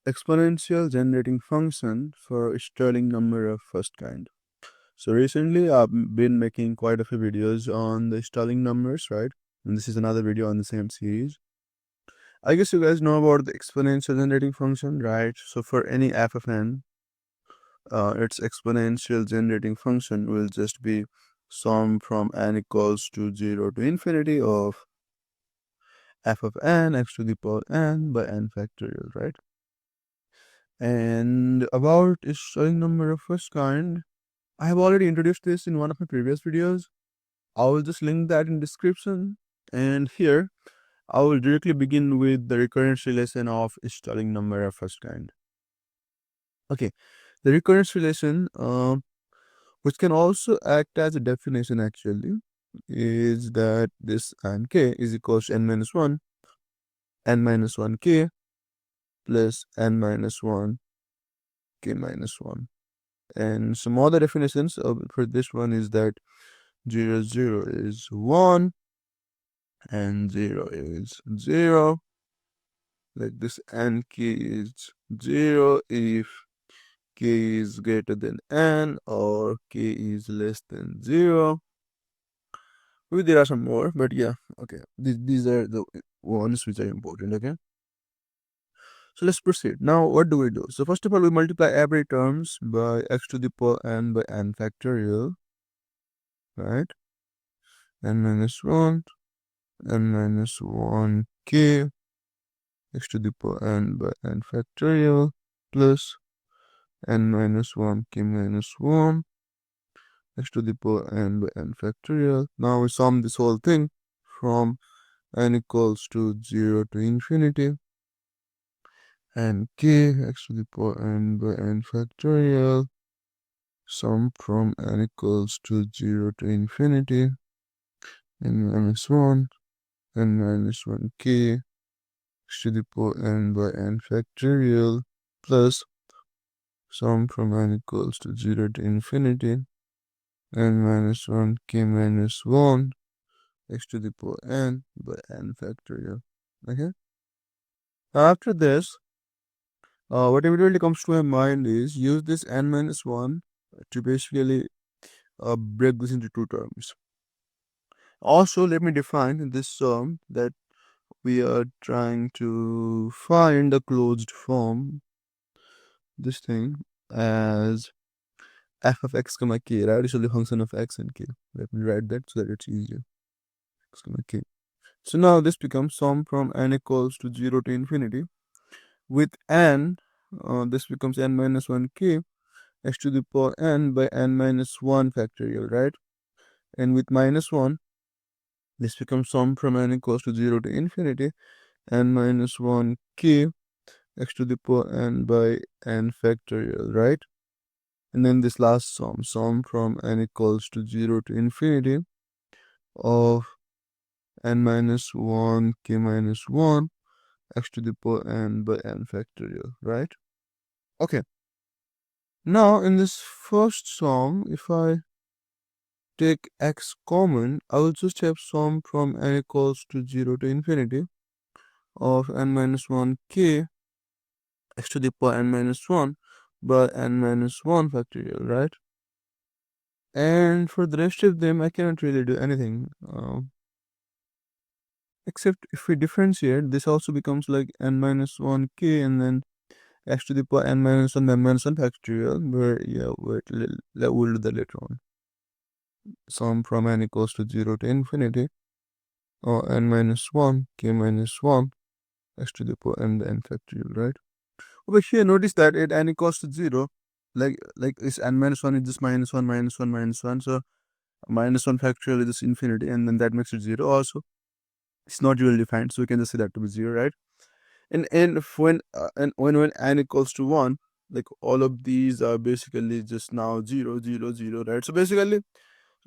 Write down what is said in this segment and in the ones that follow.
exponential generating function for Stirling number of first kind. So recently I've been making quite a few videos on the Stirling numbers, right? And this is another video on the same series. I guess you guys know about the exponential generating function, right? So for any f of n, its exponential generating function will just be sum from n equals to 0 to infinity of f of n x to the power n by n factorial, right? And about Stirling number of first kind, I have already introduced this in one of my previous videos. I will just link that in description. And here, I will directly begin with the recurrence relation of Stirling number of first kind. Okay, the recurrence relation, which can also act as a definition actually, is that this n k is equals to n minus 1, n minus 1 k plus n minus 1 k minus 1. And some other definitions for this one is that 0, 0 is 1 and 0 is 0. Like this n k is 0 if k is greater than n or k is less than 0. Maybe there are some more, but yeah, okay. These are the ones which are important, okay? So let's proceed. Now, what do we do? So first of all, we multiply every terms by x to the power n by n factorial, right? N minus 1, n minus 1 k x to the power n by n factorial plus n minus 1 k minus 1 x to the power n by n factorial. Now we sum this whole thing from n equals to 0 to infinity and k x to the power n by n factorial sum from n equals to 0 to infinity n minus 1 n minus 1 k x to the power n by n factorial plus sum from n equals to 0 to infinity n minus 1 k minus 1 x to the power n by n factorial. Okay. After this, what immediately comes to my mind is use this n minus 1 to basically break this into two terms. Also, let me define this term that we are trying to find a closed form, this thing, as f of x comma k, right? It's only function of x and k. Let me write that so that it's easier. X comma k. So now this becomes sum from n equals to 0 to infinity. With n, this becomes n minus 1 k x to the power n by n minus 1 factorial, right? And with minus 1, this becomes sum from n equals to 0 to infinity n minus 1 k x to the power n by n factorial, right? And then this last sum from n equals to 0 to infinity of n minus 1 k minus 1 x to the power n by n factorial, right? Okay. Now in this first sum, if I take x common, I will just have sum from n equals to 0 to infinity of n minus 1 k x to the power n minus 1 by n minus 1 factorial, right? And for the rest of them, I cannot really do anything. Except if we differentiate, this also becomes like n minus 1 k and then x to the power n minus 1 factorial, where, yeah, we'll do that later on. Sum from n equals to 0 to infinity or n minus 1 k minus 1 x to the power n by n factorial, right? Over here, notice that at n equals to 0, like it's n minus 1 is just minus 1 minus 1 minus 1, so minus 1 factorial is just infinity, and then that makes it 0 also. It's not really defined, so we can just say that to be 0, right? And when n equals to 1, like all of these are basically just now 0 0 0, right? So basically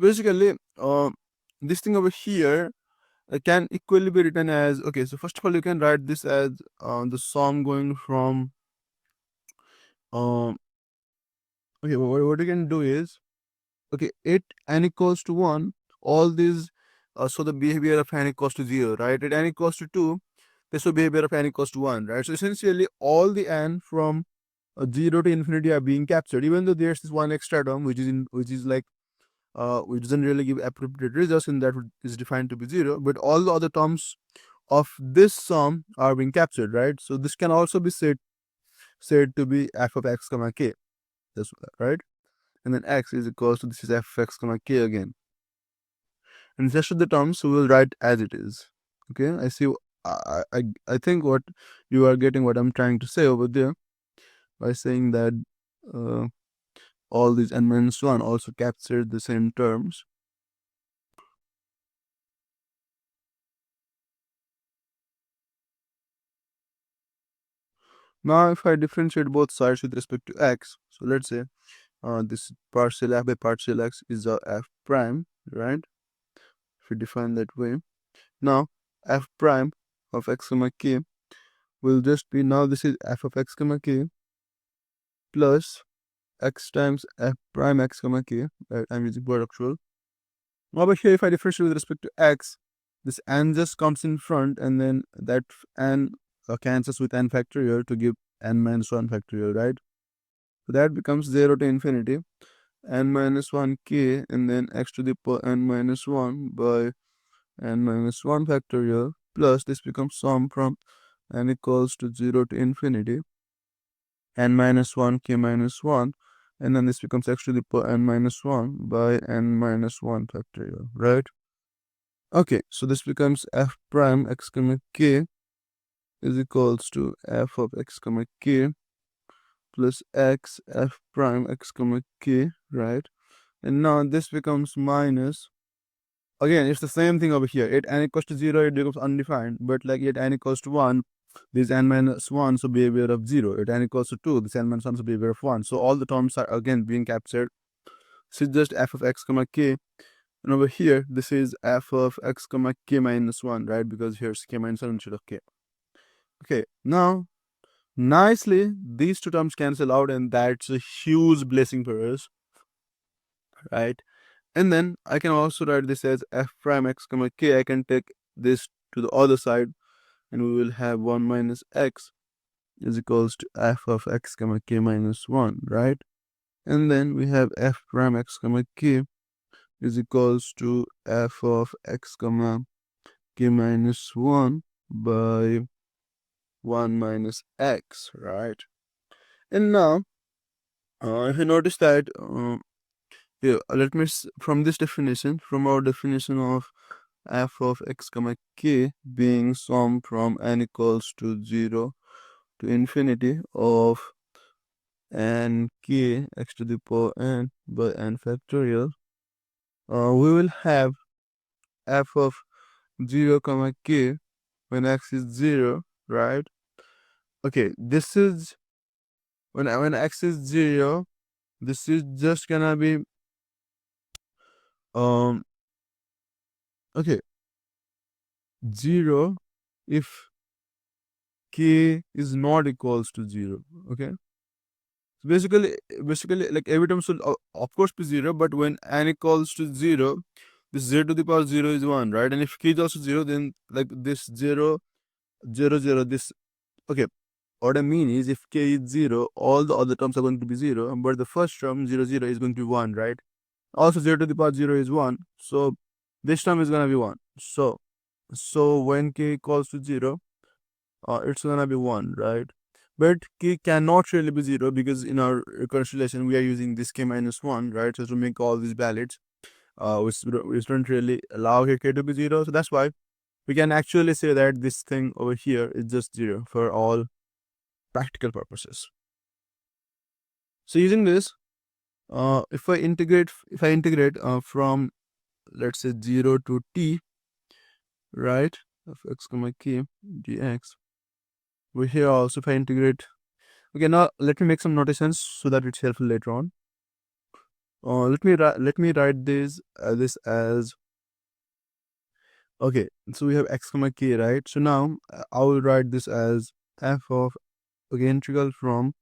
this thing over here can equally be written as, okay, so first of all you can write this as the sum going from okay, what you can do is, okay, at n equals to 1, all these so the behavior of n equals to 0, right? At n equals to 2, this will behavior of n equals to 1, right? So essentially all the n from 0 to infinity are being captured, even though there's this one extra term which is like which doesn't really give appropriate results, and that is defined to be 0, but all the other terms of this sum are being captured, right? So this can also be said to be f of x comma k, that's right. And then x is equals to, this is f of x comma k again, and the rest of the terms we will write as it is. Okay, I see. I think what you are getting, what I'm trying to say over there, by saying that uh, all these n minus 1 also capture the same terms. Now if I differentiate both sides with respect to x, so let's say this partial f by partial x is a f prime, right? If we define that way, now f prime of x comma k will just be, now this is f of x comma k plus x times f prime x comma k, right? I'm using product rule. Over here, if I differentiate with respect to x, this n just comes in front, and then that n cancels with n factorial to give n minus 1 factorial, right? So that becomes 0 to infinity n minus 1 k, and then x to the power n minus 1 by n minus 1 factorial, plus this becomes sum from n equals to 0 to infinity n minus 1 k minus 1, and then this becomes x to the power n minus 1 by n minus 1 factorial, right? Okay, so this becomes f prime x comma k is equals to f of x comma k plus x f prime x comma k, right? And now this becomes minus, again it's the same thing over here, at n equals to 0 it becomes undefined, but like at n equals to 1, this n minus 1 so behavior of 0, at n equals to 2, this n minus 1 so behavior of 1, so all the terms are again being captured. So it's just f of x comma k, and over here this is f of x comma k minus 1, right? Because here's k minus 1 instead of k. Okay, now nicely these two terms cancel out, and that's a huge blessing for us, right? And then I can also write this as f prime x comma k. I can take this to the other side, and we will have 1 minus x is equals to f of x comma k minus 1, right? And then we have f prime x comma k is equals to f of x comma k minus 1 by 1 minus x, right? And now if you notice that here, let me from this definition, from our definition of f of x comma k being sum from n equals to 0 to infinity of n k x to the power n by n factorial, we will have f of 0 comma k when x is 0, right? Okay, this is when x is 0, this is just gonna be um okay, 0 if k is not equals to 0. Okay, so basically like every term should of course be 0, but when n equals to 0, this 0 to the power 0 is 1, right? And if k is also 0, then like this 0 0 0, this, okay, what I mean is if k is 0, all the other terms are going to be 0, but the first term 0 0 is going to be 1, right? Also 0 to the power 0 is 1, so this term is going to be 1. So when k equals to 0, it's gonna be 1, right? But k cannot really be 0, because in our reconciliation we are using this k minus 1, right? So to make all these valids, which don't really allow here k to be 0, so that's why we can actually say that this thing over here is just 0 for all practical purposes. So using this, if I integrate from, let's say, 0 to t, right, of x comma k dx, we here also, if I integrate, okay, now let me make some notations so that it's helpful later on. Let me write this as, okay, so we have x comma k, right? So now I will write this as f of, okay, integral from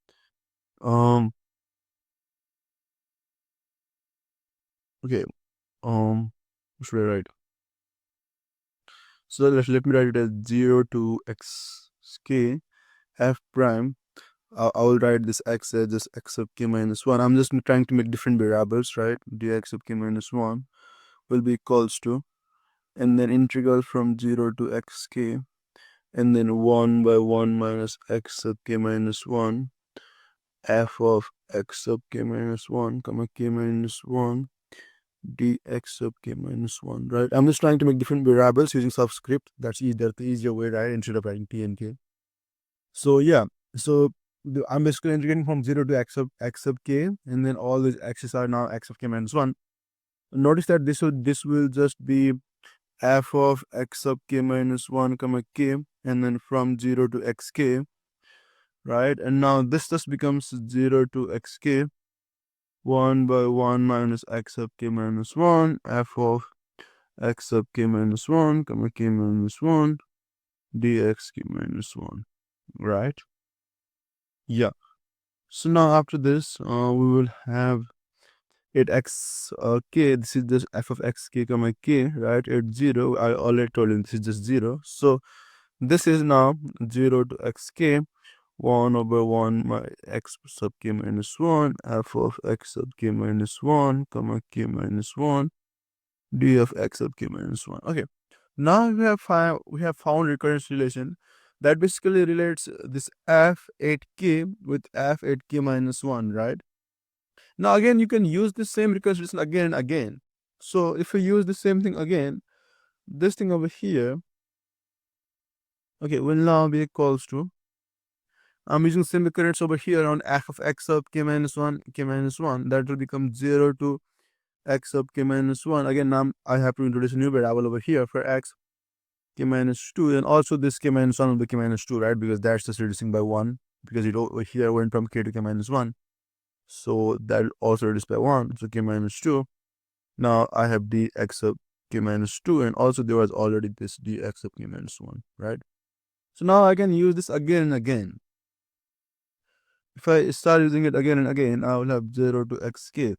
okay what should I write? So let me write it as 0 to xk f prime. I will write this x as just x sub k minus 1. I'm just trying to make different variables, right? dx sub k minus 1 will be equals to, and then integral from 0 to xk, and then 1 by 1 minus x sub k minus 1 f of x sub k minus 1 comma k minus 1 dx sub k minus 1, right? I'm just trying to make different variables using subscript. That's the easier way, right? Instead of writing t and k. So yeah, so I'm basically integrating from 0 to x sub k, and then all these x's are now x of k minus 1. Notice that this will just be f of x sub k minus 1 comma k, and then from 0 to xk, right? And now this just becomes 0 to xk, 1 by 1 minus x sub k minus 1 f of x sub k minus 1 comma k minus 1 dx k minus 1, right? Yeah. So now after this, we will have it x k. This is just f of x k comma k, right? At 0, I already told you this is just 0. So this is now 0 to xk, 1 over 1 my x sub k minus 1 f of x sub k minus 1 comma k minus 1 d of x sub k minus 1. Okay, now we have found recurrence relation that basically relates this f 8k with f 8k minus 1, right? Now again, you can use the same recurrence relation again and again. So if you use the same thing again, this thing over here, okay, will now be equals to, I'm using same recurrence over here on f of x sub k minus 1, k minus 1. That will become 0 to x sub k minus 1. Again, now I have to introduce a new variable over here for x, k minus 2. And also this k minus 1 will be k minus 2, right? Because that's just reducing by 1. Because it over here went from k to k minus 1. So that also reduced by 1. So k minus 2. Now I have dx sub k minus 2. And also there was already this dx sub k minus 1, right? So now I can use this again and again. If I start using it again and again, I will have 0 to xk,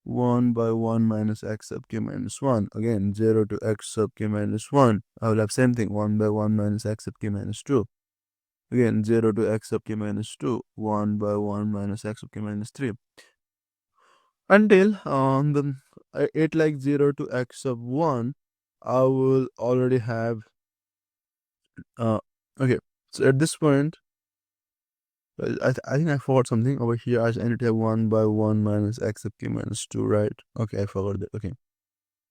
1 by 1 minus x sub k minus 1. Again, 0 to x sub k minus 1. I will have same thing, 1 by 1 minus x sub k minus 2. Again, 0 to x sub k minus 2, 1 by 1 minus x sub k minus 3. Until the 8 like 0 to x sub 1, I will already have, okay, so at this point, I think I forgot something over here. I need to have 1 by 1 minus x sub k minus 2, right? Okay, I forgot that. Okay,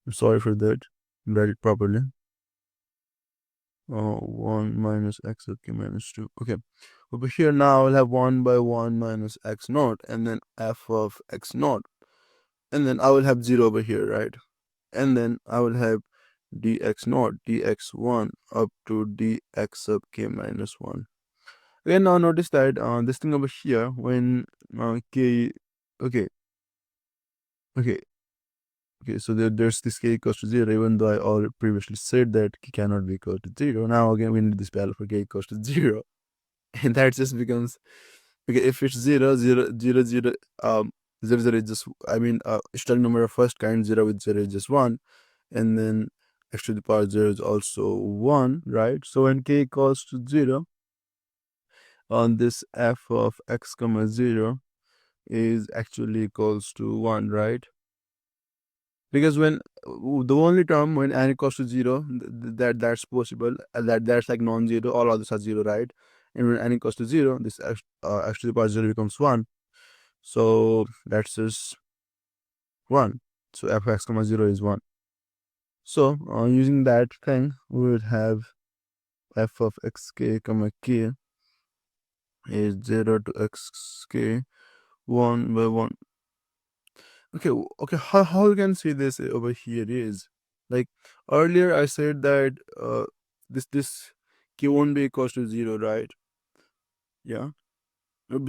I'm sorry for that. Write it properly. 1 minus x sub k minus 2. Okay, over here now I'll have 1 by 1 minus x naught, and then f of x naught, and then I will have 0 over here, right? And then I will have dx naught, dx1 up to dx sub k minus 1. Again, now notice that this thing over here, when k, okay, okay, okay, so there's this k equals to 0, even though I already previously said that k cannot be equal to 0. Now again, we need this value for k equals to 0. And that just becomes, okay, if it's 0, 0, 0, 0, 0, 0 is just, I mean, Stirling number of first kind, 0 with 0 is just 1. And then x to the power 0 is also 1, right? So when k equals to 0, on this f of x comma 0 is actually equals to 1, right? Because when the only term when n equals to 0, that's possible, that's like non-zero, all others are 0, right? And when n equals to 0, this x to the power 0 becomes 1. So that's just 1. So f of x comma 0 is 1. So using that thing, we would have f of xk comma k is 0 to xk, 1 by 1. Okay, okay, how you can see this over here is, like, earlier I said that this k won't be equals to 0, right? Yeah.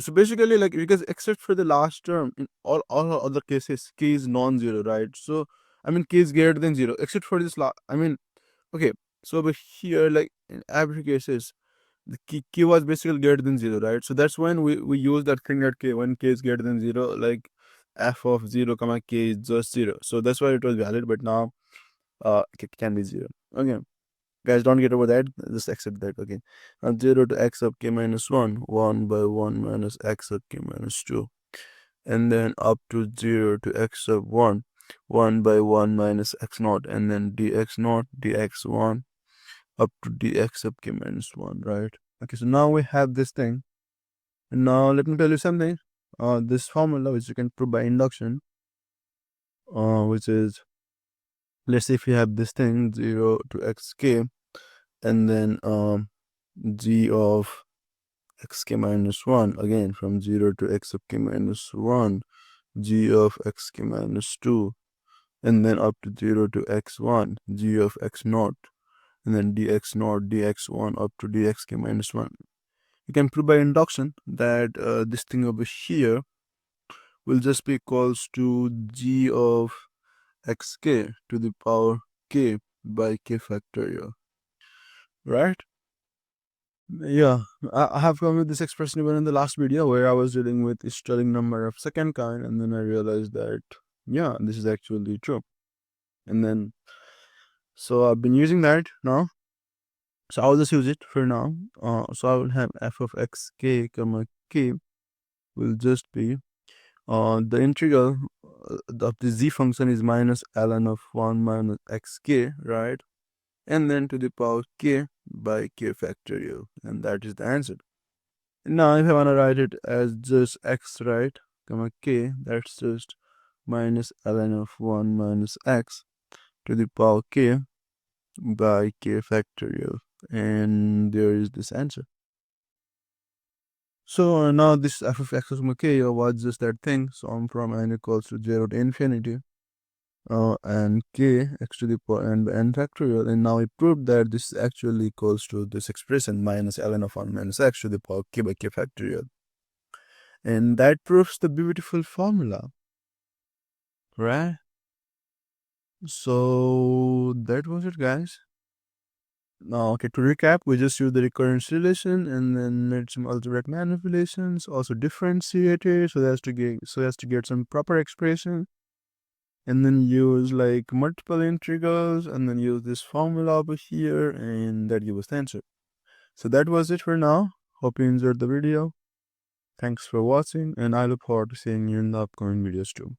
So basically, like, because except for the last term, in all other cases, k is non-zero, right? So I mean, k is greater than 0, except for this I mean, okay, so over here, like, in every cases, the k was basically greater than 0, right? So that's when we use that thing that k, when k is greater than 0, like f of 0 comma k is just 0. So that's why it was valid, but now k can be 0. Okay, Guys, don't get over that, just accept that. Okay, now 0 to x sub k minus 1, 1 by 1 minus x sub k minus 2, and then up to 0 to x sub 1, 1 by 1 minus x naught, and then dx naught dx1 up to dx sub k minus 1, right? Okay, so now we have this thing, and now let me tell you something. This formula, which you can prove by induction, which is, let's say if you have this thing 0 to xk, and then g of xk minus 1, again from 0 to x sub k minus 1, g of xk minus 2, and then up to 0 to x1, g of x naught, and then dx naught dx1 up to dxk minus 1. You can prove by induction that this thing over here will just be equals to g of xk to the power k by k factorial, right? Yeah, I have come with this expression even in the last video where I was dealing with a Stirling number of second kind, and then I realized that, yeah, this is actually true. And then, so I've been using that now. So I'll just use it for now. So I will have f of xk comma k will just be the integral of the z function is minus ln of 1 minus xk, right? And then to the power k by k factorial, and that is the answer. Now if I want to write it as just x, right, comma k, that's just minus ln of 1 minus x to the power k by k factorial, and there is this answer. So now this f of x comma k was just that thing. So I'm from n equals to 0 to infinity, and k x to the power n factorial, and now we proved that this actually equals to this expression minus ln of 1 minus x to the power k by k factorial, and that proves the beautiful formula, right? So that was it, guys. Now, okay, to recap, we just used the recurrence relation and then made some algebraic manipulations, also differentiated so as to get some proper expression, and then use like multiple integrals, and then use this formula over here, and that gives us the answer. So that was it for now. Hope you enjoyed the video. Thanks for watching, and I look forward to seeing you in the upcoming videos too.